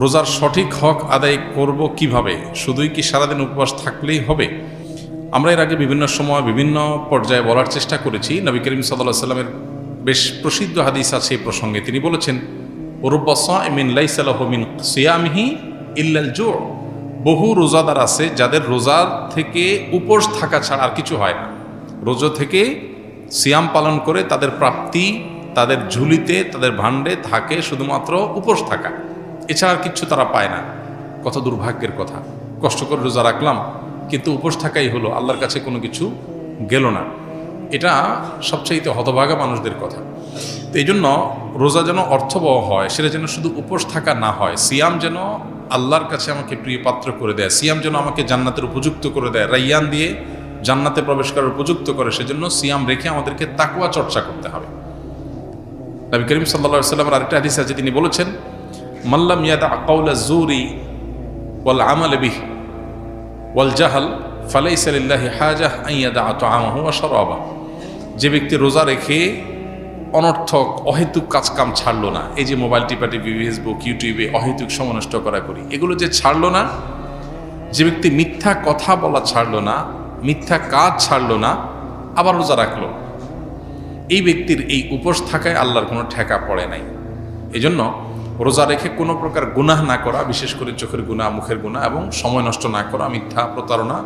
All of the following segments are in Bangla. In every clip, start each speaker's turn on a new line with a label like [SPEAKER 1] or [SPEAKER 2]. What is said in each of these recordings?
[SPEAKER 1] রোজার সঠিক হক আদায় করব কিভাবে? শুধুই কি সারাদিন উপবাস থাকলেই হবে? আমরা এর আগে বিভিন্ন সময় বিভিন্ন পর্যায়ে বলার চেষ্টা করেছি। নবী করিম সাল্লাল্লাহু আলাইহি সাল্লামের বেশ প্রসিদ্ধ হাদিস আছে এই প্রসঙ্গে। তিনি বলেছেন, রুব্বা সাইমিন লাইসা লাহু মিন সিয়ামিহি ইল্লাল জু'। বহু রোজাদার আছে যাদের রোজার থেকে উপোস থাকা ছাড়া আর কিছু হয় না। রোজা থেকে সিয়াম পালন করে তাদের প্রাপ্তি, তাদের ঝুলিতে, তাদের ভাণ্ডে থাকে শুধুমাত্র উপোস থাকা, এছাড়া আর কিচ্ছু তারা পায় না। কত দুর্ভাগ্যের কথা! কষ্ট করে রোজা রাখলাম, কিন্তু উপোস থাকাই হলো, আল্লাহর কাছে কোনো কিছু গেল না। এটা সবচাইতে হতভাগা মানুষদের কথা। তো এই জন্য রোজা যেন অর্থবহ হয়, সেটা যেন শুধু উপোস থাকা না হয়। সিয়াম যেন আল্লাহর কাছে আমাকে প্রিয় পাত্র করে দেয়, সিয়াম যেন আমাকে জান্নাতের উপযুক্ত করে দেয়, রাইয়ান দিয়ে জান্নাতে প্রবেশ করার উপযুক্ত করে। সেজন্য সিয়াম রেখে আমাদেরকে তাকওয়া চর্চা করতে হবে। নবী করিম সাল্লাল্লাহু আলাইহি ওয়াসাল্লামের আরেকটা হাদিস আছে, তিনি বলেছেন, মাল্লাম ইয়াদা কাওলা যুরি ওয়াল আমাল বিহি ওয়াল জাহল ফালাইসা লিল্লাহি হাজাহ আন ইয়াদা তাআমাহু ওয়া শারাবাহু। যে ব্যক্তি রোজা রেখে অনর্থক অহেতুক কাজকাম ছাড়লো না, এই যে মোবাইল টিপাটিপি, ফেসবুক, ইউটিউবে অহেতুক সময় নষ্ট করা করি, এগুলো যে ছাড়লো না, যে ব্যক্তি মিথ্যা কথা বলা ছাড়লো না, মিথ্যা কাজ ছাড়লো না, আবার রোজা রাখলো, এই ব্যক্তির এই উপোস থাকায় আল্লাহর কোনো ঠেকা পড়ে নাই। এই জন্য রোজা রেখে কোনো প্রকার গুনাহ না করা, বিশেষ করে চোখের গুনাহ, মুখের গুনাহ এবং সময় নষ্ট না করা, মিথ্যা প্রতারণা,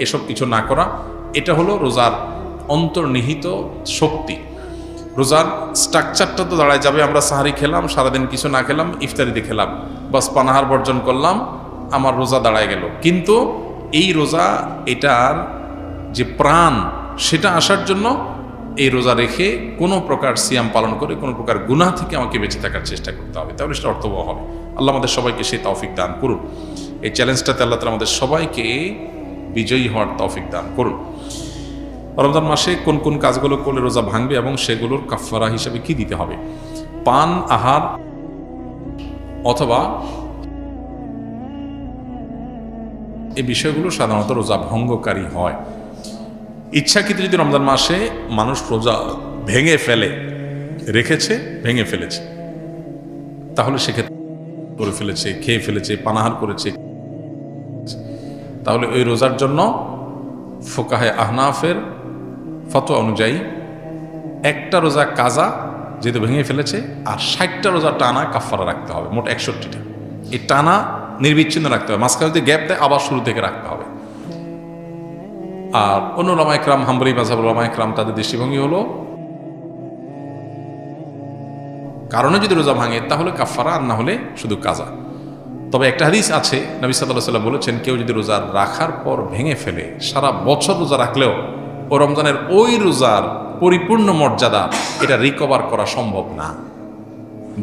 [SPEAKER 1] এসব কিছু না করা, এটা হলো রোজার অন্তর্নিহিত শক্তি। রোজার স্ট্রাকচারটা তো দাঁড়ায় যাবে, আমরা সাহারি খেলাম, সারাদিন কিছু না খেলাম, ইফতারিতে খেলাম, বাস পানাহার বর্জন করলাম, আমার রোজা দাঁড়ায় গেল। কিন্তু এই রোজা, এটার যে প্রাণ, সেটা আসার জন্য এই রোজা রেখে কোনো প্রকার সিয়াম পালন করে কোনো প্রকার গুনাহ থেকে আমাকে বেঁচে থাকার চেষ্টা করতে হবে, তাহলে সেটা অর্থবহ হবে। আল্লাহ আমাদের সবাইকে সেই তৌফিক দান করুন। এই চ্যালেঞ্জটাতে আল্লাহ তাআলা আমাদের সবাইকে বিজয়ী হওয়ার তৌফিক দান করুন। রমজান মাসে কোন কোন কাজগুলো করলে রোজা ভাঙবে এবং সেগুলোর কাফারা হিসেবে কি দিতে হবে? পান, আহার অথবা এই বিষয়গুলো সাধারণত রোজা ভঙ্গকারী হয়। ইচ্ছাকৃত যদি রমজান মাসে মানুষ রোজা ভেঙে ফেলে, রেখেছে ভেঙে ফেলেছে, তাহলে সেক্ষেত্রে করে ফেলেছে, খেয়ে ফেলেছে, পানাহার করেছে, তাহলে ওই রোজার জন্য ফুকাহে আহনাফের ফতোয়া অনুযায়ী একটা রোজা কাজা যেহেতু ভেঙে ফেলেছে, আর 60টা রোজা টানা কাফারা রাখতে হবে, মোট 61টা। এই টানা নির্বিচ্ছিন্ন রাখতে হবে, মাঝখানে যদি গ্যাপ দেয় আবার শুরু থেকে রাখতে হবে। আর অন্য উলামা ইকরাম, হাম্বলি মাযহাবের উলামা ইকরাম, তাদের দৃষ্টিভঙ্গি হলো কারণে যদি রোজা ভাঙে তাহলে কাফারা, আর না হলে শুধু কাজা। তবে একটা হাদিস আছে, নবী সাল্লাল্লাহু আলাইহি ওয়াসাল্লাম বলেছেন, কেউ যদি রোজা রাখার পর ভেঙে ফেলে, সারা বছর রোজা রাখলেও ও রমজানের ওই রোজার পরিপূর্ণ মর্যাদা এটা রিকভার করা সম্ভব না।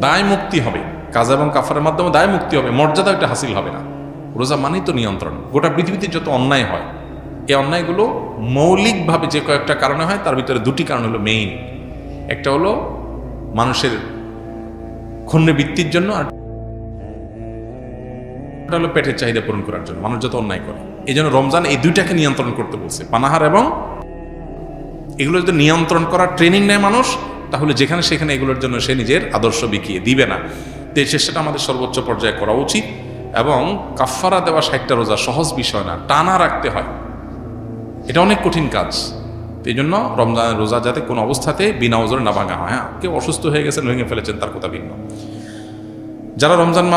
[SPEAKER 1] দায় মুক্তি হবে, কাজা এবং কাফারের মাধ্যমে দায় মুক্তি হবে, মর্যাদা এটা হাসিল হবে না। রোজা মানেই তো নিয়ন্ত্রণ। গোটা পৃথিবীতে যত অন্যায় হয়, এই অন্যায়গুলো মৌলিকভাবে যে কয়েকটা কারণে হয়, তার ভিতরে দুটি কারণ হলো মেইন। একটা হলো মানুষের ক্ষুণ্ণবৃত্তির জন্য, আর এটা হলো পেটের চাহিদা পূরণ করার জন্য মানুষ যত অন্যায় করে। এই জন্য রমজান এই দুইটাকে নিয়ন্ত্রণ করতে বলছে, পানাহার এবং এগুলো যদি নিয়ন্ত্রণ করার ট্রেনিং নেয় মানুষ, তাহলে যেখানে সেখানে এগুলোর জন্য সে নিজের আদর্শ বিকিয়ে দিবে না। তো এই চেষ্টাটা আমাদের সর্বোচ্চ পর্যায়ে করা উচিত। এবং কাফারা দেওয়া 60টা রোজা সহজ বিষয় না, টানা রাখতে হয়, এটা অনেক কঠিন কাজ। এই জন্য রমজানের রোজা যাতে কোনো অবস্থাতে বিনা ওজরে না ভাঙা হয়। হ্যাঁ, কেউ অসুস্থ হয়ে গেছেন, ভেঙে ফেলেছেন, তার কথা ভিন্ন। যারা রমজান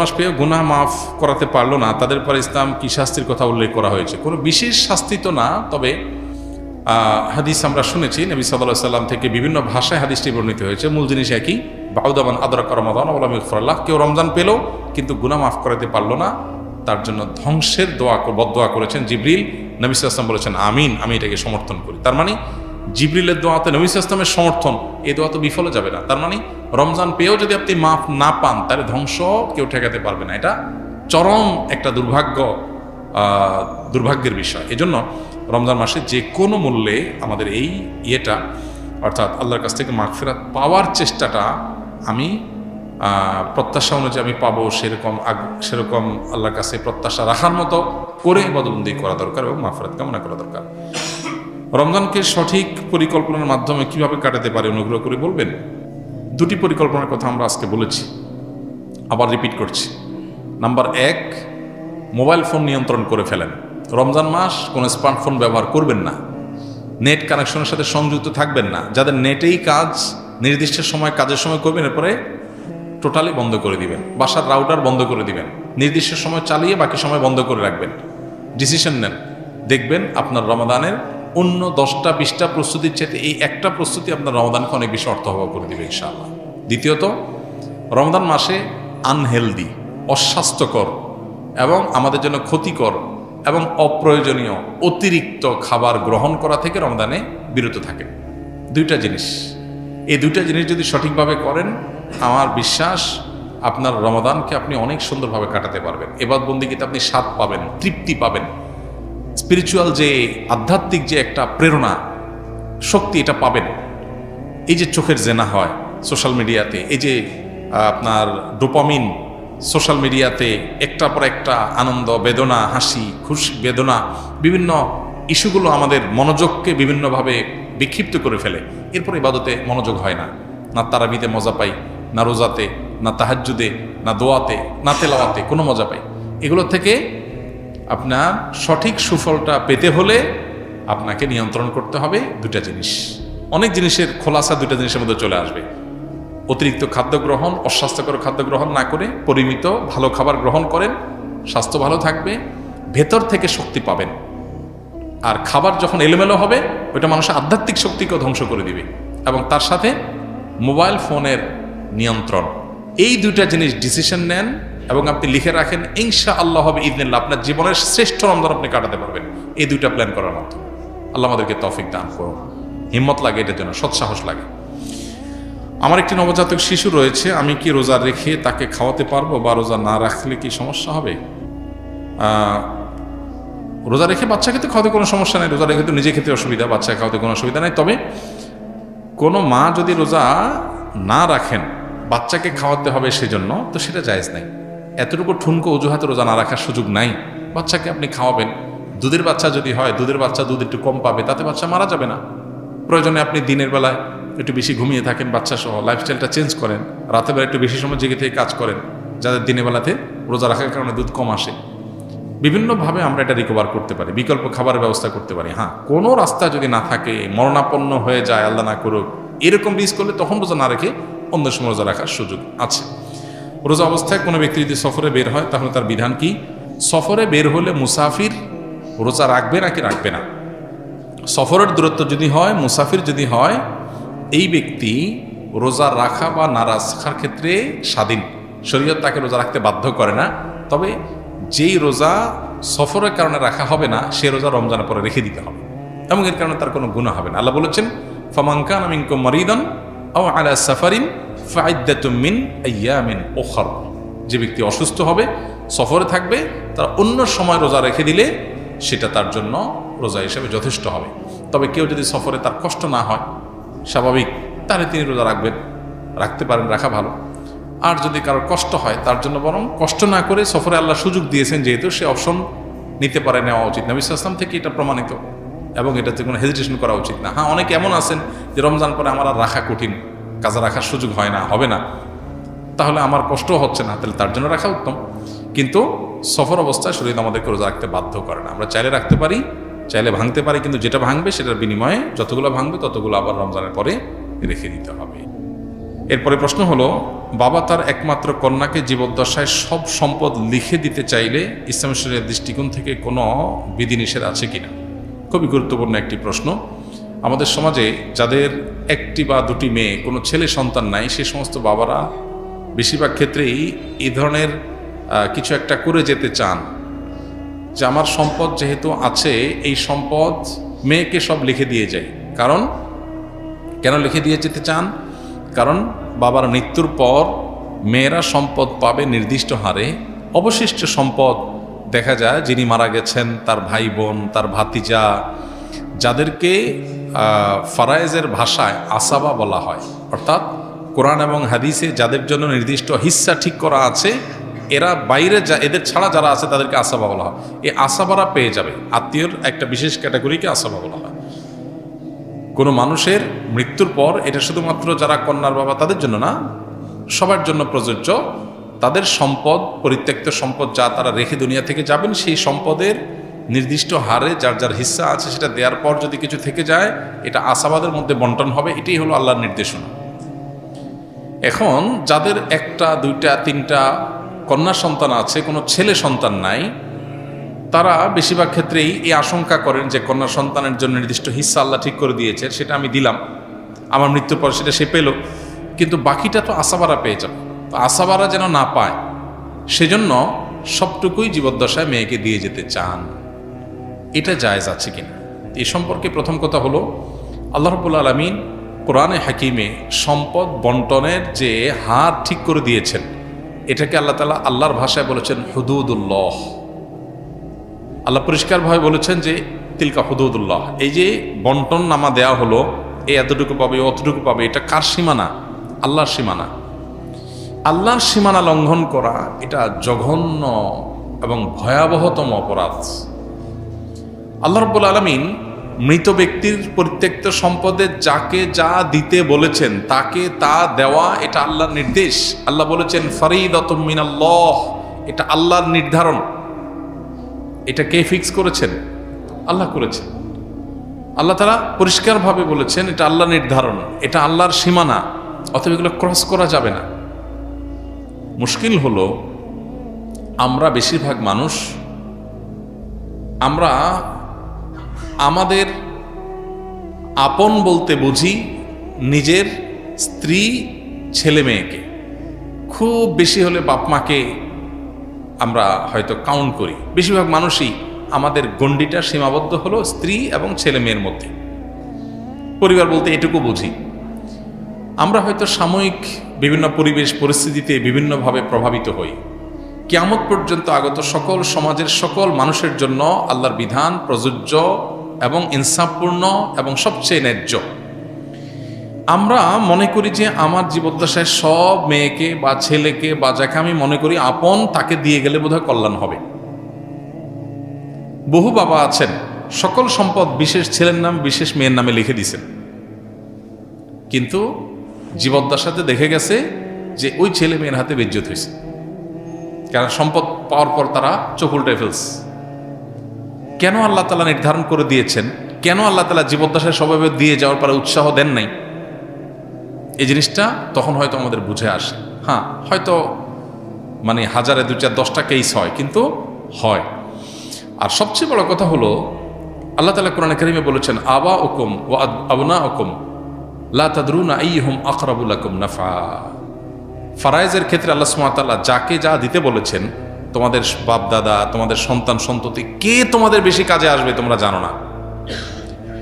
[SPEAKER 1] মাস পেয়ে গুনাহ মাফ করাতে পারলো না, তাদের পরে ইসলাম কি শাস্তির কথা উল্লেখ করা হয়েছে? কোনো বিশেষ শাস্তি তো না, তবে হাদিস আমরা শুনেছি নবী সাল্লাল্লাহু আলাইহি ওয়াসাল্লাম থেকে বিভিন্ন ভাষায় হাদিসটি বর্ণিত হয়েছে। মূল জিনিস একই, বাউদামান আদরাকা রমাদান ওয়া লাম ইয়াগফিরুল্লাহ। কেউ রমজান পেল কিন্তু গুনাহ মাফ করাতে পারলো না, তার জন্য ধ্বংসের বদদোয়া করেছেন জিবরিল। নবী সাল্লাল্লাহু আলাইহি ওয়াসাল্লাম বলেছেন আমিন, আমি এটাকে সমর্থন করি। তার মানে জিবরিলের দোয়াতে নবী সাল্লাল্লাহু আলাইহি ওয়াসাল্লামের সমর্থন, এই দোয়া তো বিফলে যাবে না। তার মানে রমজান পেয়েও যদি আপনি মাফ না পান, তাহলে ধ্বংস কেউ ঠেকাতে পারবে না। এটা চরম একটা দুর্ভাগ্যের বিষয়। এজন্য রমজান মাসে যে কোনো মূল্যে আমাদের এই অর্থাৎ আল্লাহর কাছ থেকে মাগফিরাত পাওয়ার চেষ্টাটা আমি প্রত্যাশা অনুযায়ী আমি পাবো, সেরকম আল্লাহর কাছে প্রত্যাশা রাখার মতো করে ইবাদতবন্দি করা দরকার এবং মাগফিরাত কামনা করা দরকার। রমজানকে সঠিক পরিকল্পনার মাধ্যমে কিভাবে কাটাতে পারে অনুগ্রহ করে বলবেন? দুটি পরিকল্পনার কথা আমরা আজকে বলেছি। আবার রিপিট করছি, নাম্বার 1, মোবাইল ফোন নিয়ন্ত্রণ করে ফেলেন। রমজান মাস কোনো স্মার্টফোন ব্যবহার করবেন না, নেট কানেকশনের সাথে সংযুক্ত থাকবেন না। যাদের নেটেই কাজ, নির্দিষ্ট সময় কাজের সময় করবেন, এরপরে টোটালি বন্ধ করে দিবেন। বাসার রাউটার বন্ধ করে দিবেন, নির্দিষ্ট সময় চালিয়ে বাকি সময় বন্ধ করে রাখবেন। ডিসিশন নেন, দেখবেন আপনার রমাদানের অন্য 10টা 20টা প্রস্তুতির চাইতে এই একটা প্রস্তুতি আপনার রমাদানকে অনেক বেশি অর্থবহ করে দিবে ইনশাআল্লাহ। দ্বিতীয়ত, রমজান মাসে আনহেলদি, অস্বাস্থ্যকর এবং আমাদের জন্য ক্ষতিকর এবং অপ্রয়োজনীয় অতিরিক্ত খাবার গ্রহণ করা থেকে রমজানে বিরত থাকেন। 2টা জিনিস, এই 2টা জিনিস যদি সঠিকভাবে করেন, আমার বিশ্বাস আপনার রমাদানকে আপনি অনেক সুন্দরভাবে কাটাতে পারবেন। এবাদত বন্দেগীতে আপনি স্বাদ পাবেন, তৃপ্তি পাবেন, স্পিরিচুয়াল যে আধ্যাত্মিক যে একটা প্রেরণা, শক্তি, এটা পাবেন। এই যে চোখের জেনা হয় সোশ্যাল মিডিয়াতে, এই যে আপনার ডোপামিন সোশ্যাল মিডিয়াতে একটার পর একটা আনন্দ, বেদনা, হাসি, খুশি, বেদনা, বিভিন্ন ইস্যুগুলো আমাদের মনোযোগকে বিভিন্নভাবে বিক্ষিপ্ত করে ফেলে। এরপর ইবাদতে মনোযোগ হয় না, না তারাবিতে মজা পাই, না রোজাতে, না তাহাজ্জুদে, না দোয়াতে, না তেলাওয়াতে কোনো মজা পাই। এগুলো থেকে আপনার সঠিক সুফলটা পেতে হলে আপনাকে নিয়ন্ত্রণ করতে হবে 2টা জিনিস। অনেক জিনিসের খোলাসা 2টা জিনিসের মধ্যে চলে আসবে। অতিরিক্ত খাদ্য গ্রহণ, অস্বাস্থ্যকর খাদ্য গ্রহণ না করে পরিমিত ভালো খাবার গ্রহণ করেন, স্বাস্থ্য ভালো থাকবে, ভেতর থেকে শক্তি পাবেন। আর খাবার যখন এলোমেলো হবে, ওইটা মানুষের আধ্যাত্মিক শক্তিকেও ধ্বংস করে দিবে। এবং তার সাথে মোবাইল ফোনের নিয়ন্ত্রণ, এই 2টা জিনিস ডিসিশন নেন এবং আপনি লিখে রাখেন, ইনশাআল্লাহ হবে ইদনিল্লাহ আপনার জীবনের শ্রেষ্ঠ রমজান আপনি কাটাতে পারবেন এই 2টা প্ল্যান করার মাধ্যমে। আল্লাহ আমাদেরকে তৌফিক দান করুন। হিম্মত লাগে এটার জন্য, সৎসাহস লাগে। আমার একটি নবজাতক শিশু রয়েছে, আমি কি রোজা রেখে তাকে খাওয়াতে পারবো বা রোজা না রাখলে কি সমস্যা হবে? রোজা রেখে বাচ্চাকে তো খাওয়াতে কোনো সমস্যা নেই, রোজা রেখে তো নিজে খেতে অসুবিধা, বাচ্চাকে খাওয়াতে কোনো অসুবিধা নেই। তবে কোনো মা যদি রোজা না রাখেন, বাচ্চাকে খাওয়াতে হবে সেজন্য, তো সেটা জায়েজ নাই। এতটুকু ঠুনকো অজুহাতে রোজা না রাখার সুযোগ নাই। বাচ্চাকে আপনি খাওয়াবেন, দুধের বাচ্চা যদি হয়, দুধের বাচ্চা দুধ একটু কম পাবে, তাতে বাচ্চা মারা যাবে না। প্রয়োজনে আপনি দিনের বেলায় একটু বেশি ঘুমিয়ে থাকেন বাচ্চা সহ, লাইফস্টাইলটা চেঞ্জ করেন, রাতের বেলা একটু বেশি সময় জেগে থেকে কাজ করেন, যাদের দিনের বেলাতে রোজা রাখার কারণে দুধ কম আসে। বিভিন্নভাবে আমরা এটা রিকভার করতে পারি, বিকল্প খাবারের ব্যবস্থা করতে পারি। হ্যাঁ, কোনো রাস্তা যদি না থাকে, মরণাপন্ন হয়ে যায়, আল্লাহ না করুক, এরকম রিস্ক করলে তখন রোজা না রেখে অন্য সময় রোজা রাখার সুযোগ আছে। রোজা অবস্থায় কোনো ব্যক্তি যদি সফরে বের হয়, তাহলে তার বিধান কি? সফরে বের হলে মুসাফির রোজা রাখবে নাকি রাখবে না? সফরের দূরত্ব যদি হয়, মুসাফির যদি হয়, এই ব্যক্তি রোজা রাখা বা না রাখার ক্ষেত্রে স্বাধীন। শরীয়ত তাকে রোজা রাখতে বাধ্য করে না। তবে যেই রোজা সফরের কারণে রাখা হবে না, সে রোজা রমজানের পরে রেখে দিতে হবে এবং এর কারণে তার কোনো গুনাহ হবে না। আল্লাহ বলেছেন, ফামান কানা মিনকুম মারিদান আও আলা সাফারিন ফাইদ্দাতুম মিন আইয়ামিন উখর। যে ব্যক্তি অসুস্থ হবে, সফরে থাকবে, তার অন্য সময় রোজা রেখে দিলে সেটা তার জন্য রোজা হিসেবে যথেষ্ট হবে। তবে কেউ যদি সফরে তার কষ্ট না হয়, স্বাভাবিক, তাহলে তিনি রোজা রাখবেন, রাখতে পারেন, রাখা ভালো। আর যদি কারোর কষ্ট হয়, তার জন্য বরং কষ্ট না করে, সফরে আল্লাহ সুযোগ দিয়েছেন যেহেতু, সে অপশন নিতে পারে, নেওয়া উচিত। নবী সাল্লাল্লাহু আলাইহি ওয়াসাল্লাম থেকে এটা প্রমাণিত এবং এটাতে কোনো হেজিটেশন করা উচিত না। হ্যাঁ, অনেকে এমন আছেন যে রমজান পরে আমার আর রাখা কঠিন, কাজা রাখার সুযোগ হয় না, হবে না, তাহলে আমার কষ্ট হচ্ছে না, তাহলে তার জন্য রাখা উত্তম। কিন্তু সফর অবস্থায় শরীর আমাদেরকে রোজা রাখতে বাধ্য করে না। আমরা চাইলে রাখতে পারি, চাইলে ভাঙতে পারি, কিন্তু যেটা ভাঙবে সেটার বিনিময়ে যতগুলো ভাঙবে ততগুলো আবার রমজানের পরে রেখে দিতে হবে। এরপরে প্রশ্ন হলো, বাবা তার একমাত্র কন্যাকে জীবদ্দশায় সব সম্পদ লিখে দিতে চাইলে ইসলাম শরীয়তের দৃষ্টিকোণ থেকে কোনো বিধিনিষেধ আছে কিনা? খুবই গুরুত্বপূর্ণ একটি প্রশ্ন। আমাদের সমাজে যাদের একটি বা দুটি মেয়ে, কোনো ছেলে সন্তান নাই, সে সমস্ত বাবারা বেশিরভাগ ক্ষেত্রেই এই ধরনের কিছু একটা করে যেতে চান যে আমার সম্পদ যেহেতু আছে, এই সম্পদ মেয়েকে সব লিখে দিয়ে যায়। কারণ কেন লিখে দিয়ে যেতে চান? কারণ বাবার মৃত্যুর পর মেয়েরা সম্পদ পাবে নির্দিষ্ট হারে। অবশিষ্ট সম্পদ দেখা যায় যিনি মারা গেছেন, তার ভাই বোন, তার ভাতিজা, যাদেরকে ফারায়েজের ভাষায় আসাবা বলা হয়, অর্থাৎ কোরআন এবং হাদিসে যাদের জন্য নির্দিষ্ট হিস্সা ঠিক করা আছে, এরা বাইরে এদের ছাড়া যারা আছে তাদেরকে আসাবা বলা হয়। এই আসাবারা পেয়ে যাবে। আত্মীয়র একটা বিশেষ ক্যাটাগরিকে আসাবা বলা হয়। কোনো মানুষের মৃত্যুর পর এটা শুধুমাত্র যারা কন্যার বাবা তাদের জন্য না, সবার জন্য প্রযোজ্য তাদের সম্পদ, পরিত্যক্ত সম্পদ যা তারা রেখে দুনিয়া থেকে যাবেন, সেই সম্পদের নির্দিষ্ট হারে যার যার হিস্সা আছে সেটা দেওয়ার পর যদি কিছু থেকে যায়, এটা আসাবাদের মধ্যে বন্টন হবে। এটাই হলো আল্লাহর নির্দেশনা। এখন যাদের একটা, দুইটা, তিনটা কন্যা সন্তান আছে, কোনো ছেলে সন্তান নাই, তারা বেশিরভাগ ক্ষেত্রেই এই আশঙ্কা করেন যে কন্যা সন্তানের জন্য নির্দিষ্ট হিস্সা আল্লাহ ঠিক করে দিয়েছে, সেটা আমি দিলাম, আমার মৃত্যুর পর সেটা সে পেল, কিন্তু বাকিটা তো আসাবারা পেয়ে যাবে। তো আসাবারা যেন না পায়, সেজন্য সবটুকুই জীবদ্দশায় মেয়েকে দিয়ে যেতে চান। এটা জায়েজ আছে কিনা এ সম্পর্কে প্রথম কথা হলো, আল্লাহ রাব্বুল আলামিন কোরআনে হাকিমে সম্পদ বন্টনের যে হার ঠিক করে দিয়েছেন, এটাকে আল্লাহ তাআলা আল্লাহর ভাষায় বলেছেন হুদুদুল্লাহ। আল্লাহ পরিষ্কারভাবে বলেছেন যে তিলকা হুদুদুল্লাহ, এই যে বন্টন নামা দেয়া হলো, এই এতটুকু পাবে, অতটুকু পাবে, এটা কার সীমানা? আল্লাহর সীমানা। আল্লাহর সীমানা লঙ্ঘন করা এটা জঘন্য এবং ভয়াবহতম অপরাধ। আল্লাহ রাব্বুল আলামিন মৃত ব্যক্তির পরিত্যক্ত সম্পদে যাকে যা দিতে বলেছেন তাকে তা দেওয়া, এটা আল্লাহর নির্দেশ। আল্লাহ বলেছেন ফরিদাতুম মিনাল্লাহ, এটা আল্লাহর নির্ধারণ। এটা কে ফিক্স করেছেন? আল্লাহ করেছেন। আল্লাহ তাআলা পরিষ্কারভাবে বলেছেন এটা আল্লাহর নির্ধারণ, এটা আল্লাহর সীমানা, অতএব এগুলো ক্রস করা যাবে না। মুশকিল হলো আমরা বেশিরভাগ মানুষ, আমরা আমাদের আপন বলতে বুঝি নিজের স্ত্রী, ছেলে মেয়েকে। খুব বেশি হলে বাপ মাকে আমরা হয়তো কাউন্ট করি। বেশিরভাগ মানুষই আমাদের গণ্ডিটা সীমাবদ্ধ হলো স্ত্রী এবং ছেলে মেয়ের মধ্যে। পরিবার বলতে এটুকু বুঝি। আমরা হয়তো সাময়িক বিভিন্ন পরিবেশ পরিস্থিতিতে বিভিন্নভাবে প্রভাবিত হই। কিয়ামত পর্যন্ত আগত সকল সমাজের সকল মানুষের জন্য আল্লাহর বিধান প্রযোজ্য এবং ইনসাফপূর্ণ এবং সবচেয়ে ন্যায্য। আমরা মনে করি যে আমার জীবদ্দশায় সব মেয়েকে বা ছেলেকে বা যাকে আমি মনে করি আপন, তাকে দিয়ে গেলে বোধহয় কল্যাণ হবে। বহু বাবা আছেন সকল সম্পদ বিশেষ ছেলের নাম বিশেষ মেয়ের নামে লিখে দিছেন, কিন্তু জীবদ্দশাতে দেখে গেছে যে ওই ছেলে মেয়ের হাতে বেজ্জত হয়েছে, কারণ সম্পদ পাওয়ার পর তারা চোখ উল্টায় ফেলছে। কেন আল্লাহ তাআলা নির্ধারণ করে দিয়েছেন? কেন আল্লাহ তাআলা জীবদ্দশায় সবাই দিয়ে যাওয়ার পরে উৎসাহ দেন নাই? এই জিনিসটা তখন হয়তো আমাদের বুঝে আসে। হ্যাঁ, হয়তো মানে হাজারে 2-4-10টা কেস হয়, কিন্তু হয়। আর সবচেয়ে বড় কথা হলো আল্লাহ তাআলা কোরআনে কারিমে বলেছেন আবা উকুম ওয়া আবনা উকুম লা তাদরুনা আইয়ুহুম আকরাবু লাকুম নাফা। ফারায়েজের ক্ষেত্রে আল্লাহ সুবহানাহু ওয়া তাআলা যাকে যা দিতে বলেছেন, তোমাদের বাপ দাদা, তোমাদের সন্তান সন্ততি, কে তোমাদের বেশি কাজে আসবে তোমরা জানো না।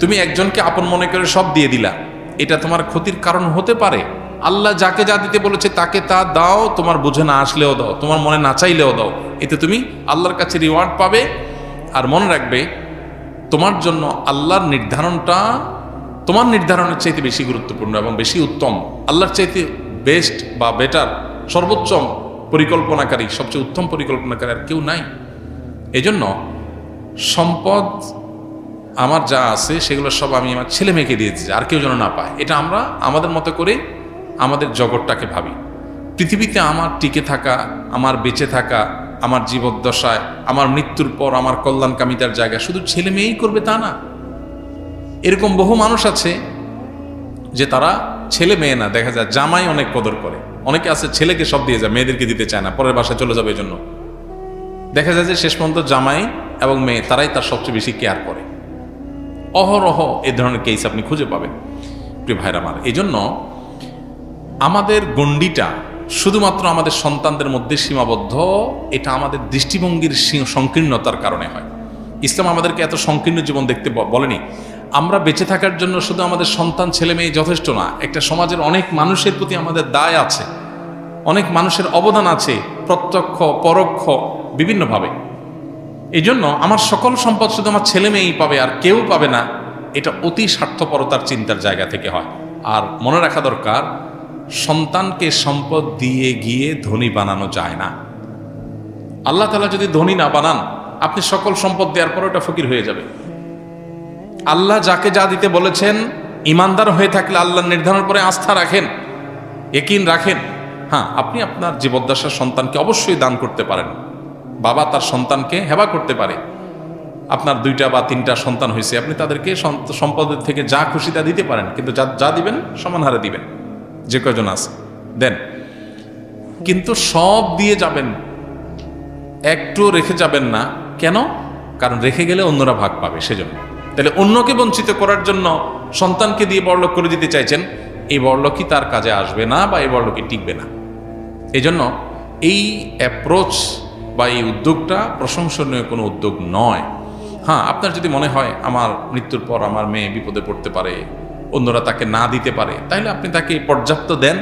[SPEAKER 1] তুমি একজনকে আপন মনে করে সব দিয়ে দিলা, এটা তোমার ক্ষতির কারণ হতে পারে। আল্লাহ যাকে যা দিতে বলেছে তাকে তা দাও, তোমার বুঝে না আসলেও দাও, তোমার মনে না চাইলেও দাও, এতে তুমি আল্লাহর কাছে রিওয়ার্ড পাবে। আর মনে রাখবে তোমার জন্য আল্লাহর নির্ধারণটা তোমার নির্ধারণের চাইতে বেশি গুরুত্বপূর্ণ এবং বেশি উত্তম। আল্লাহর চাইতে বেস্ট বা বেটার, সর্বোচ্চ পরিকল্পনাকারী, সবচেয়ে উত্তম পরিকল্পনাকারী আর কেউ নাই। এজন্য সম্পদ আমার যা আছে সেগুলো সব আমি আমার ছেলে মেয়েকে দিয়েছি, আর কেউ যেন না পায়। এটা আমরা আমাদের মতো করে আমাদের জগৎটাকে ভাবি। পৃথিবীতে আমার টিকে থাকা, আমার বেঁচে থাকা, আমার জীবদ্দশায়, আমার মৃত্যুর পর আমার কল্যাণকামিতার জায়গা শুধু ছেলে মেয়েই করবে তা না। এরকম বহু মানুষ আছে যে তারা ছেলে মেয়ে না, দেখা যায় জামাই অনেক কদর করে। অনেকে আছে ছেলেকে সব দিয়ে যায়, মেয়েদেরকে দিতে চায় না, পরের বাসায় চলে যাবে। এই জন্য দেখা যায় যে শেষ পর্যন্ত জামাই এবং মেয়ে তারাই তার সবচেয়ে বেশি কেয়ার করে। অহরহ এই ধরনের কেস আপনি খুঁজে পাবেন প্রিয় ভাইরা আমার। এই জন্য আমাদের গণ্ডিটা শুধুমাত্র আমাদের সন্তানদের মধ্যে সীমাবদ্ধ, এটা আমাদের দৃষ্টিভঙ্গির সংকীর্ণতার কারণে হয়। ইসলাম আমাদেরকে এত সংকীর্ণ জীবন দেখতে বলেনি। আমরা বেঁচে থাকার জন্য শুধু আমাদের সন্তান ছেলে মেয়ে যথেষ্ট না, একটা সমাজের অনেক মানুষের প্রতি আমাদের দায় আছে, অনেক মানুষের অবদান আছে, প্রত্যক্ষ পরোক্ষ বিভিন্নভাবে। এই জন্য আমার সকল সম্পদ শুধু আমার ছেলে মেয়েই পাবে আর কেউ পাবে না, এটা অতি স্বার্থপরতার চিন্তার জায়গা থেকে হয়। আর মনে রাখা দরকার, সন্তানকে সম্পদ দিয়ে গিয়ে ধনী বানানো যায় না। আল্লাহ তাআলা যদি ধনী না বানান, আপনি সকল সম্পদ দেওয়ার পর ওটা ফকির হয়ে যাবে। আল্লাহ যাকে যা দিতে বলেছেন, ইমানদার হয়ে থাকলে আল্লাহর নির্ধারণ করে আস্থা রাখেন, ইয়াকিন রাখেন, হ্যাঁ, আপনি আপনার জীবদ্দশার সন্তানকে অবশ্যই দান করতে পারেন। বাবা তার সন্তানকে হেবা করতে পারে। আপনার 2টা বা 3টা সন্তান হয়েছে, আপনি তাদেরকে সম্পদের থেকে যা খুশি তা দিতে পারেন, কিন্তু যা দিবেন সমান হারে দিবেন। যে কয়জন আছে দেন, কিন্তু সব দিয়ে যাবেন, একটু রেখে যাবেন না। কেন? কারণ রেখে গেলে অন্যরা ভাগ পাবে, সেজন্য। তাহলে অন্যকে বঞ্চিত করার জন্য সন্তানকে দিয়ে বড়লোক করে দিতে চাইছেন, এই বড়লোকই তার কাজে আসবে না বা এই বড়লোকই টিকবে না। এই জন্য এই অ্যাপ্রোচ বা এই উদ্যোগটা প্রশংসনীয় কোনো উদ্যোগ নয়। হ্যাঁ, আপনার যদি মনে হয় আমার মৃত্যুর পর আমার মেয়ে বিপদে পড়তে পারে, অন্যরা তাকে না দিতে পারে, তাহলে আপনি তাকে পর্যাপ্ত দেন,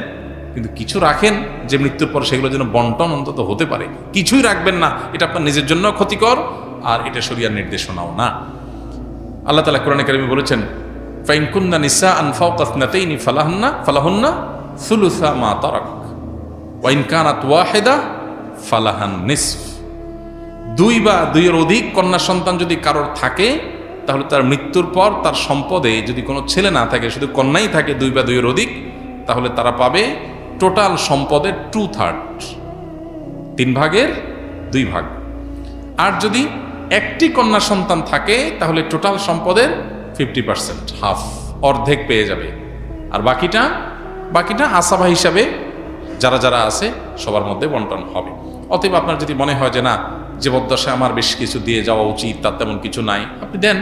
[SPEAKER 1] কিন্তু কিছু রাখেন যে মৃত্যুর পর সেগুলো যেন বন্টন অন্তত হতে পারে। কিছুই রাখবেন না, এটা আপনার নিজের জন্য ক্ষতিকর, আর এটা শরিয়ার নির্দেশনাও না। আল্লাহ তাআলা কোরআনে কারিমে বলেছেন, ফাইন কুন্না নিসাআন ফাওকা ইসনাতাইনি ফালাহুন্না সুলুসা মা তারাক ওয়া ইন কানাত ওয়াহিদা ফালাহান নিসফ। 2 বা 2-এর অধিক কন্যা সন্তান যদি কারোর থাকে, তাহলে তার মৃত্যুর পর তার সম্পদে যদি কোনো ছেলে না থাকে, শুধু কন্যাই থাকে 2 বা 2-এর অধিক, তাহলে তারা পাবে টোটাল সম্পদের 2/3, 3 ভাগের 2 ভাগ। আর যদি একটি কন্যা সন্তান থাকে, তাহলে টোটাল সম্পদের 50%, হাফ, অর্ধেক পেয়ে যাবে। আর বাকিটা আসাবা হিসাবে যারা যারা আছে সবার মধ্যে বন্টন হবে। অতএব আপনার যদি মনে হয় যে না, জীবদ্দশায় আমার বেশ কিছু দিয়ে যাওয়া উচিত, তার তেমন কিছু নাই, আপনি দেন,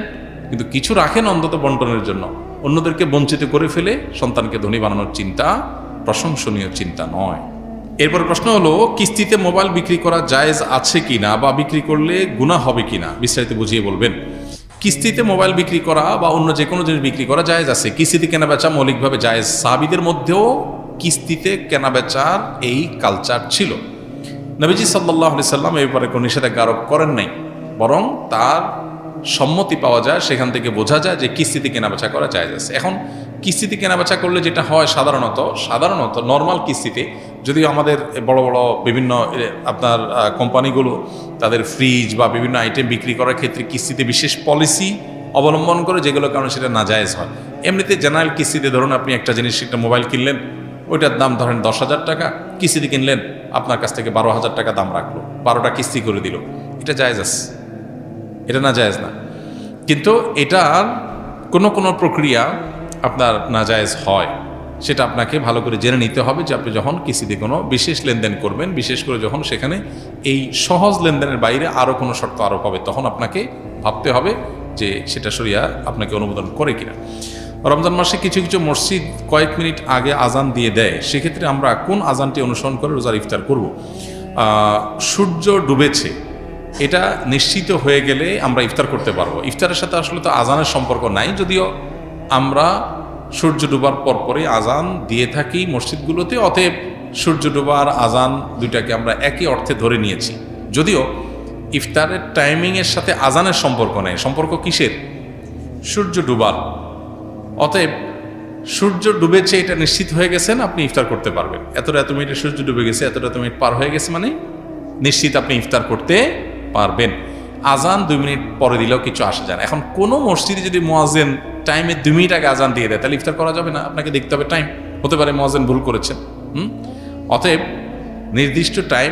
[SPEAKER 1] কিন্তু কিছু রাখেন অন্তত বন্টনের জন্য। অন্যদেরকে বঞ্চিত করে ফেলে সন্তানকে ধনী বানানোর চিন্তা প্রশংসনীয় চিন্তা নয়। এরপর প্রশ্ন হলো, কিস্তিতে মোবাইল বিক্রি করা জায়েজ আছে কিনা, বা বিক্রি করলে গুনাহ হবে কিনা, বিস্তারিত বুঝিয়ে বলবেন। কিস্তিতে মোবাইল বিক্রি করা বা অন্য যে কোনো জিনিস বিক্রি করা জায়েজ আছে। কিস্তিতে কেনাবেচা মৌলিকভাবে জায়েজ। সাহাবীদের মধ্যেও কিস্তিতে কেনাবেচার এই কালচার ছিল। নবীজি সাল্লাল্লাহু আলাইহি সাল্লাম এই ব্যাপারে কোনো নিষেধাজ্ঞা আরোপ করেন নাই, বরং তার সম্মতি পাওয়া যায়, সেখান থেকে বোঝা যায় যে কিস্তিতে কেনাবেচা করা জায়েজ আছে। এখন কিস্তিতে কেনাবেচা করলে যেটা হয়, সাধারণত নর্মাল কিস্তিতে, যদিও আমাদের বড় বড় বিভিন্ন আপনার কোম্পানিগুলো তাদের ফ্রিজ বা বিভিন্ন আইটেম বিক্রি করার ক্ষেত্রে কিস্তিতে বিশেষ পলিসি অবলম্বন করে, যেগুলোর কারণে সেটা নাজায়েজ হয়। এমনিতে জেনারেল কিস্তিতে ধরুন আপনি একটা জিনিস, একটা মোবাইল কিনলেন, ওইটার দাম ধরেন 10,000 টাকা, কিস্তিতে কিনলেন, আপনার কাছ থেকে 12,000 টাকা দাম রাখলো, 12টা কিস্তি করে দিল, এটা জায়েজ আছে, এটা না জায়েজ না। কিন্তু এটার কোনো প্রক্রিয়া আপনার নাজায়েজ হয়, সেটা আপনাকে ভালো করে জেনে নিতে হবে যে আপনি যখন কিস্তিতে কোনো বিশেষ লেনদেন করবেন, বিশেষ করে যখন সেখানে এই সহজ লেনদেনের বাইরে আরও কোনো শর্ত আরোপ হবে, তখন আপনাকে ভাবতে হবে যে সেটা শরিয়া আপনাকে অনুমোদন করে কিনা। রমজান মাসে কিছু কিছু মসজিদ কয়েক মিনিট আগে আজান দিয়ে দেয়, সেক্ষেত্রে আমরা কোন আজানটি অনুসরণ করে রোজার ইফতার করব? সূর্য ডুবেছে এটা নিশ্চিত হয়ে গেলে আমরা ইফতার করতে পারবো। ইফতারের সাথে আসলে তো আজানের সম্পর্ক নাই, যদিও আমরা সূর্য ডুবার পরপরই আজান দিয়ে থাকি মসজিদগুলোতে। অতএব সূর্য ডুবার আজান দুইটাকে আমরা একই অর্থে ধরে নিয়েছি, যদিও ইফতারের টাইমিংয়ের সাথে আজানের সম্পর্ক নেই। সম্পর্ক কিসের? সূর্য ডুবার। অতএব সূর্য ডুবেছে এটা নিশ্চিত হয়ে গেছেন, আপনি ইফতার করতে পারবেন। এত মিনিটে সূর্য ডুবে গেছে, এত মিনিট পার হয়ে গেছে, মানে নিশ্চিত আপনি ইফতার করতে পারবেন। আজান 2 মিনিট পরে দিলেও কিছু আসে যায় না। এখন কোনো মসজিদে যদি মুয়াজ্জিন টাইমে 2 মিনিট আগে আজান দিয়ে দেয়, তাহলে ইফতার করা যাবে না, আপনাকে দেখতে হবে টাইম। হতে পারে মুয়াজ্জিন ভুল করেছেন। অতএব নির্দিষ্ট টাইম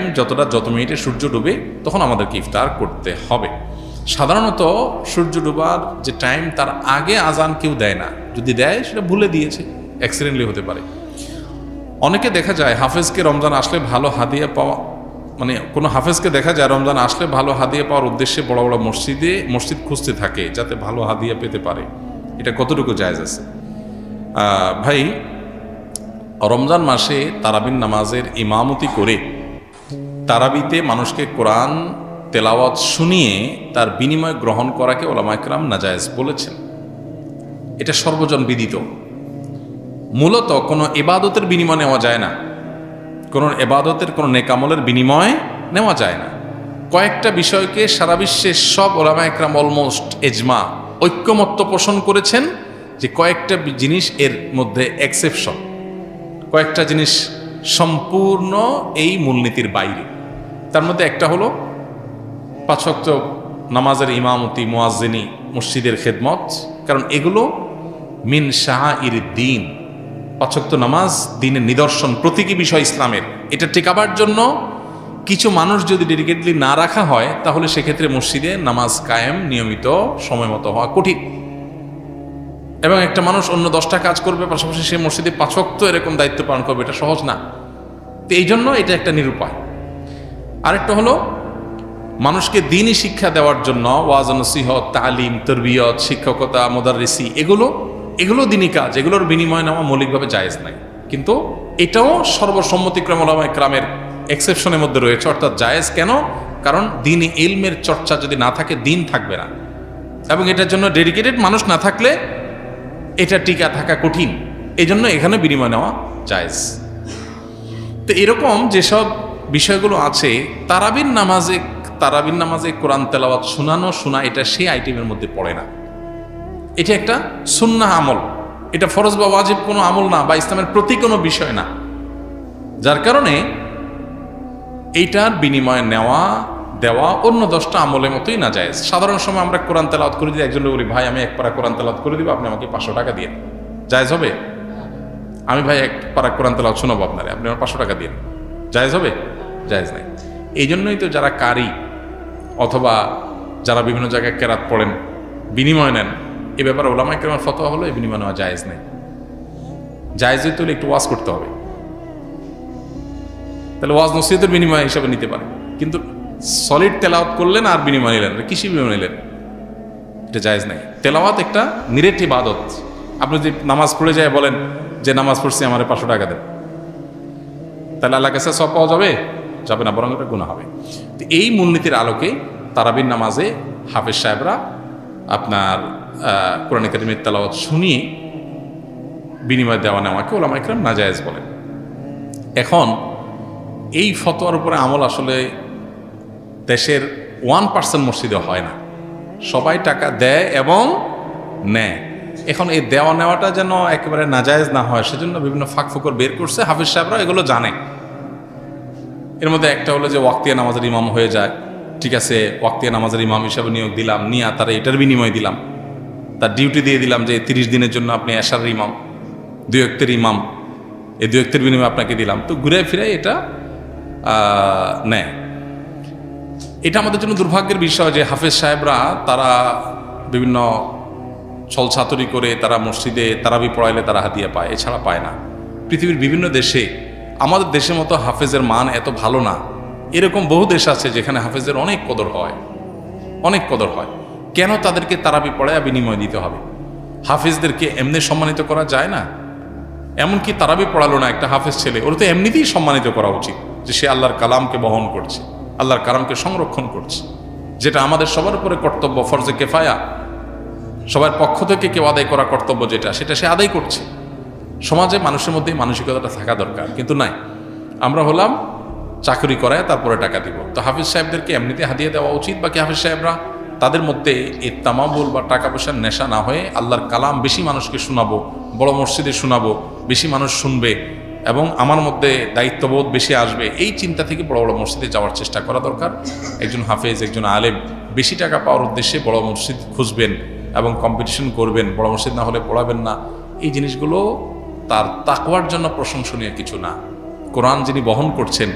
[SPEAKER 1] যত মিনিটে সূর্য ডুবে তখন আমাদেরকে ইফতার করতে হবে। সাধারণত সূর্য ডুবার যে টাইম তার আগে আজান কেউ দেয় না, যদি দেয় সেটা ভুলে দিয়েছে, অ্যাক্সিডেন্টলি হতে পারে। অনেকে দেখা যায় হাফেজকে রমজান আসলে ভালো হাদিয়া পাওয়া, মানে কোনো হাফেজকে দেখা যায় রমজান আসলে ভালো হাদিয়া পাওয়ার উদ্দেশ্যে বড় বড় মসজিদ খুঁজতে থাকে যাতে ভালো হাদিয়া পেতে পারে। এটা কতটুকু জায়েজ আছে? ভাই, রমজান মাসে তারাবির নামাজের ইমামতি করে তারাবিতে মানুষকে কোরআন তেলাওয়াত শুনিয়ে তার বিনিময় গ্রহণ করাকে ওলামা ইকরাম নাজায়েজ বলেছেন। এটা সর্বজন বিদিত। মূলত কোনো ইবাদতের বিনিময় নেওয়া যায় না, কোনো ইবাদতের কোনো নেকামলের বিনিময় নেওয়া যায় না। কয়েকটা বিষয়কে সারা বিশ্বের সব ওলামা ইকরাম অলমোস্ট এজমা ঐক্যমত্য পোষণ করেছেন যে কয়েকটা জিনিস এর মধ্যে এক্সেপশন, কয়েকটা জিনিস সম্পূর্ণ এই মূলনীতির বাইরে। তার মধ্যে একটা হলো 5 ওয়াক্ত নামাজের ইমামতি, মুয়াজ্জিনি, মসজিদের খেদমত, কারণ এগুলো মিন শাআইরিদ দ্বীন। 5 ওয়াক্ত নামাজ দ্বীনের নিদর্শন, প্রতীকী বিষয় ইসলামের, এটা টেকাবার জন্য কিছু মানুষ যদি ডেডিকেটলি না রাখা হয়, তাহলে সেক্ষেত্রে মসজিদে নামাজ কায়েম নিয়মিত সময় মতো হওয়া কঠিন। এবং একটা মানুষ অন্য 10টা কাজ করবে, পাশাপাশি সে মসজিদে 5 ওয়াক্ত এরকম দায়িত্ব পালন করবে, এটা সহজ না। তো এই জন্য এটা একটা নিরুপায়। আরেকটা হলো মানুষকে দ্বীনি শিক্ষা দেওয়ার জন্য ওয়াজ নসিহত, তালিম, তরবিয়ত, শিক্ষকতা, মুদাররিসি, এগুলো দ্বীনি কাজ, এগুলোর বিনিময় নেওয়া মৌলিকভাবে জায়েজ নাই। কিন্তু এটাও সর্বসম্মতিক্রমে উলামায়ে কেরামের এক্সেপশনের মধ্যে রয়েছে, অর্থাৎ জায়েজ। কেন? কারণ দ্বীনি ইলমের চর্চা যদি না থাকে, দ্বীন থাকবে না, এবং এটার জন্য ডেডিকেটেড মানুষ না থাকলে এটা টিকা থাকা কঠিন। এই জন্য এখানে বিনিময় নেওয়া জায়েজ। তো এরকম যেসব বিষয়গুলো আছে, তারাবির নামাজে কোরআন তেলাওয়াত শোনা, এটা সেই আইটেমের মধ্যে পড়ে না। এটা একটা সুন্নাহ আমল, এটা ফরজ বা ওয়াজিব কোনো আমল না, বা ইসলামের প্রতি কোনো বিষয় না। যার কারণে এইটার বিনিময় দেওয়া অন্য 10টা আমলের মতোই না জায়েজ। সাধারণ সময় আমরা কোরআন তেলাওয়াত করে দিই, একজন বলি ভাই আমি এক পারা কোরআন তেলাওয়াত করে দিব, আপনি আমাকে 500 টাকা দিয়ে, জায়েজ হবে? আমি ভাই এক পারা কোরআন তেলাওয়াত শোনাবো আপনারে, আপনি আমার 500 টাকা দিয়ে, জায়েজ হবে? জায়েজ নাই। এই জন্যই তো যারা কারি অথবা যারা বিভিন্ন জায়গায় কেরাত পড়েন, বিনিময় নেন, এ ব্যাপারে উলামায়ে কেরামের ফতোয়া হলো এই বিনিময় নেওয়া জায়েজ নেই। জায়েজ হইতে হলে একটু ওয়াজ করতে হবে, তাহলে ওয়াজ নসিহতের বিনিময় হিসাবে নিতে পারে। কিন্তু সলিড তেলাওয়াত করলেন আর বিনিময় নিলেন, কৃষি বিনিময় নিলেন, এটা জায়েজ নাই। তেলাওয়াত একটা নিরেট ইবাদত। আপনি যদি নামাজ পড়ে যায় বলেন যে নামাজ পড়ছি আমার 500 টাকা দেন, তাহলে আল্লাহ কাছে সব পাওয়া যাবে? যাবে না, বরং এটা গুনাহ হবে। তো এই মূলনীতির আলোকে তারাবির নামাজে হাফেজ সাহেবরা আপনার কোরআন কারীমের তেলাওয়াত শুনিয়ে বিনিময় দেওয়া নেওয়াকে উলামায়ে কেরাম নাজায়েজ বলেন। এখন এই ফতোয়ার উপরে আমল আসলে দেশের 1% মসজিদে হয় না। সবাই টাকা দেয় এবং নেয়। এখন এই দেওয়া নেওয়াটা যেন একেবারে নাজায়েজ না হয়, সেজন্য বিভিন্ন ফাঁক ফোকর বের করছে। হাফেজ সাহেবরা এগুলো জানে। এর মধ্যে একটা হলো যে ওয়াক্তিয়া নামাজের ইমাম হয়ে যায়, ঠিক আছে, ওয়াক্তিয়া নামাজের ইমাম হিসাবে নিয়োগ দিলাম, নিয়ে তারা এটার বিনিময় দিলাম, তার ডিউটি দিয়ে দিলাম যে 30 দিনের জন্য আপনি এশার ইমাম, 2 ওয়াক্তের ইমাম, এই 2 ওয়াক্তের বিনিময় আপনাকে দিলাম। তো ঘুরে ফিরে এটা নেয়। এটা আমাদের জন্য দুর্ভাগ্যের বিষয় যে হাফেজ সাহেবরা তারা বিভিন্ন ছলছাতুরি করে তারা মসজিদে তারাবি পড়াইলে তারা হাদিয়া পায়, এছাড়া পায় না। পৃথিবীর বিভিন্ন দেশে, আমাদের দেশের মতো হাফেজের মান এত ভালো না। এরকম বহু দেশ আছে যেখানে হাফেজের অনেক কদর হয়, অনেক কদর হয়। কেন তাদেরকে তারাবি পড়ায় বিনিময় দিতে হবে? হাফেজদেরকে এমনি সম্মানিত করা যায় না? এমনকি তারাবি পড়ালো না একটা হাফেজ ছেলে, ওর তো এমনিতেই সম্মানিত করা উচিত যে সে আল্লাহর কালামকে বহন করছে, আল্লাহর কালামকে সংরক্ষণ করছে, যেটা আমাদের সবার উপরে কর্তব্য, ফরজে কেফায়া, সবার পক্ষ থেকে কেউ আদায় করা কর্তব্য, সেটা সে আদায় করছে। সমাজে মানুষের মধ্যে মানসিকতাটা থাকা দরকার, কিন্তু নাই। আমরা হলাম চাকরি করায় তারপরে টাকা দিব। তো হাফিজ সাহেবদেরকে এমনিতে হাদিয়া দেওয়া উচিত। বাকি হাফিজ সাহেবরা তাদের মধ্যে এই তামাবুল বা টাকা পয়সার নেশা না হয়ে আল্লাহর কালাম বেশি মানুষকে শোনাবো, বড় মসজিদে শোনাবো, বেশি মানুষ শুনবে এবং আমার মধ্যে দায়িত্ববোধ বেশি আসবে, এই চিন্তা থেকে বড় বড় মসজিদে যাওয়ার চেষ্টা করা দরকার। একজন হাফেজ, একজন আলেম বেশি টাকা পাওয়ার উদ্দেশ্যে বড় মসজিদ খুঁজবেন এবং কম্পিটিশন করবেন, বড় মসজিদ না হলে পড়াবেন না, এই জিনিসগুলো তার তাকওয়ার জন্য প্রশংসনীয় কিছু না। কোরআন যিনি বহন করছেন,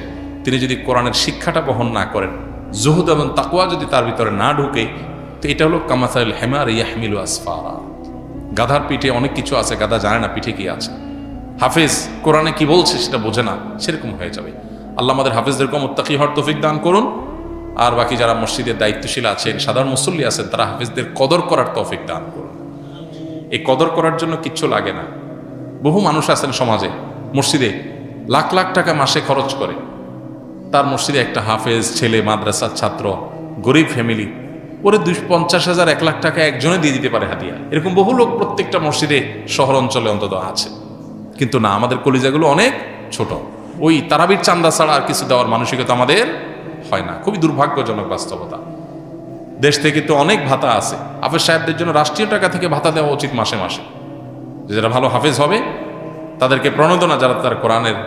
[SPEAKER 1] তিনি যদি কোরআনের শিক্ষাটা বহন না করেন, জুহুদ এবং তাকওয়া যদি তার ভিতরে না ঢুকে, তো এটা হলো কামাসাইল হেমার ইয়াহমিলু আসফারা। গাধার পিঠে অনেক কিছু আছে, গাধা জানে না পিঠে কি আছে। হাফেজ কোরআনে কি বলছে সেটা বোঝে না, সেরকম হয়ে যাবে। আল্লাহ আমাদের হাফেজদেরকে মুত্তাকি হওয়ার তৌফিক দান করুন। আর বাকি যারা মসজিদের দায়িত্বশীল আছেন, সাধারণ মুসল্লি আছেন, তারা হাফেজদের কদর করার তৌফিক দান করুন। এই কদর করার জন্য কিচ্ছু লাগে না। বহু মানুষ আছেন সমাজে, মসজিদে লাখ লাখ টাকা মাসে খরচ করে, তার মসজিদে একটা হাফেজ ছেলে, মাদ্রাসার ছাত্র, গরিব ফ্যামিলি, ওরে 50,000 1 লাখ টাকা একজনে দিয়ে দিতে পারে হাদিয়া। এরকম বহু লোক প্রত্যেকটা মসজিদে শহর অঞ্চলে অন্তত আছে। কিন্তু না, আমাদের কলিজাগুলো অনেক ছোট। ওই তারাবির চান্দা ছাড়া আর কিছু দেওয়ার মানসিকতা আমাদের হয় না। খুবই দুর্ভাগ্যজনক বাস্তবতা। দেশ থেকে তো অনেক ভাতা আছে, হাফেজ সাহেবদের জন্য রাষ্ট্রীয় টাকা থেকে ভাতা দেওয়া উচিত মাসে মাসে। যারা ভালো হাফেজ হবে তাদেরকে প্রণোদনা, যারা তার কোরআনের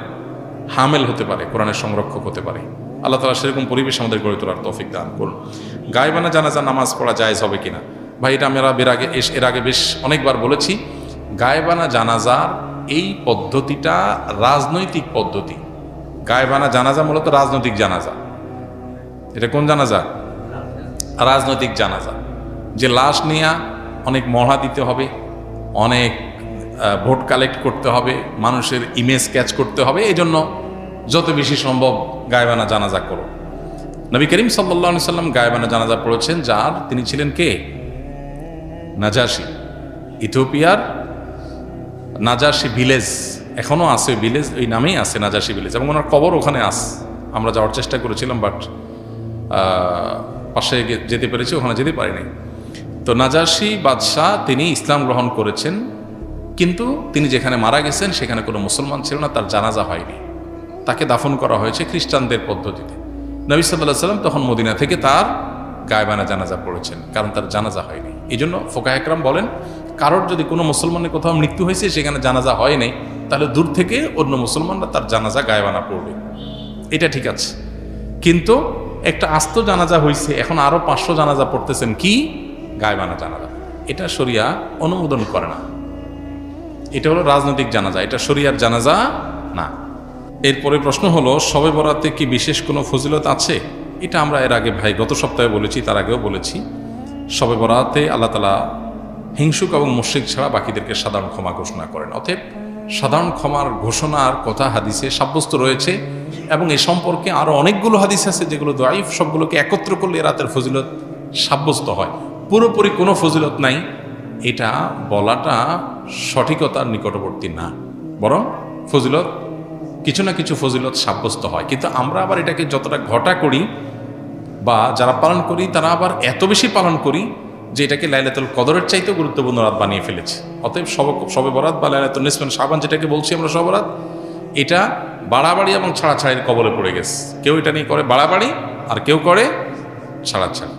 [SPEAKER 1] হামেল হতে পারে, কোরআনের সংরক্ষক হতে পারে। আল্লাহ তাআলা সেরকম পরিবেশ আমাদের গড়ে তোলার তৌফিক দান করুন। গায়বানা জানাজা নামাজ পড়া জায়েজ হবে কিনা? ভাই, এটা আমরা এর আগে বেশ অনেকবার বলেছি। গায়বানা জানাজার এই পদ্ধতিটা রাজনৈতিক পদ্ধতি। গায়েবানা জানাজা মূলত রাজনৈতিক জানাজা। এটা কোন জানাজা? রাজনৈতিক জানাজা, যে লাশ নিয়ে অনেক মহড়া দিতে হবে, অনেক ভোট কালেক্ট করতে হবে, মানুষের ইমেজ ক্যাচ করতে হবে। এই জন্য যত বেশি সম্ভব গায়েবানা জানাজা করো। নবী করিম সাল্লাল্লাহু আলাইহি সাল্লাম গায়েবানা জানাজা পড়েছেন, যার তিনি ছিলেন কে? নাজাশি। ইথিওপিয়ার নাজাশি ভিলেজ, এখনও আছে ভিলেজ, ওই নামেই আছে নাজাশি ভিলেজ, এবং ওনার কবর ওখানে আছে। আমরা যাওয়ার চেষ্টা করেছিলাম, বাট পাশে যেতে পেরেছি, ওখানে যেতে পারিনি। তো নাজাশি বাদশাহ তিনি ইসলাম গ্রহণ করেছেন, কিন্তু তিনি যেখানে মারা গেছেন সেখানে কোনো মুসলমান ছিল না, তার জানাজা হয়নি, তাকে দাফন করা হয়েছে খ্রিস্টানদের পদ্ধতিতে। নবী সাল্লাল্লাহু আলাইহি সাল্লাম তখন মদিনা থেকে তার গায়েবানা জানাজা পড়েছেন, কারণ তার জানাজা হয়নি। এই জন্য ফুকাহা একরাম বলেন, কারোর যদি কোনো মুসলমানের কোথাও মৃত্যু হয়েছে, সেখানে জানাজা হয় নাই, তাহলে দূর থেকে অন্য মুসলমানরা তার জানাজা গায়েবানা পড়বে, এটা ঠিক আছে। কিন্তু একটা আস্ত জানাজা হয়েছে, এখন আরো 500 জানাজা পড়তেছেন, কি গায়েবানা জানাজা, এটা শরিয়া অনুমোদন করে না। এটা হলো রাজনৈতিক জানাজা, এটা শরিয়ার জানাজা না। এরপরে প্রশ্ন হলো, শবে বরাতে কি বিশেষ কোনো ফজিলত আছে? এটা আমরা এর আগে ভাই গত সপ্তাহে বলেছি, তার আগেও বলেছি। শবে বরাতে আল্লাহ তাআলা হিংসুক এবং মুশরিক ছাড়া বাকিদেরকে সাধারণ ক্ষমা ঘোষণা করেন। অতএব সাধারণ ক্ষমার ঘোষণার কথা হাদিসে সাব্যস্ত রয়েছে, এবং এ সম্পর্কে আরও অনেকগুলো হাদিস আছে যেগুলো দাইফ, সবগুলোকে একত্র করলে এ রাতের ফজিলত সাব্যস্ত হয়। পুরোপুরি কোনো ফজিলত নাই, এটা বলাটা সঠিকতার নিকটবর্তী না, বরং ফজিলত কিছু না কিছু ফজিলত সাব্যস্ত হয়। কিন্তু আমরা আবার এটাকে যতটা ঘটা করি বা যারা পালন করি তারা আবার এত বেশি পালন করি যে এটাকে লাইলাতুল কদরের চাইতেও গুরুত্বপূর্ণ রাত বানিয়ে ফেলেছে। অতএব শবে বরাত বা লাইলাতুন নিসফ মিন শাবান যেটাকে বলছি আমরা শবে বরাত, এটা বাড়াবাড়ি এবং ছাড়াছাড়ির কবলে পড়ে গেছে। কেউ এটা নিয়ে করে বাড়াবাড়ি, আর কেউ করে ছাড়াছাড়ি।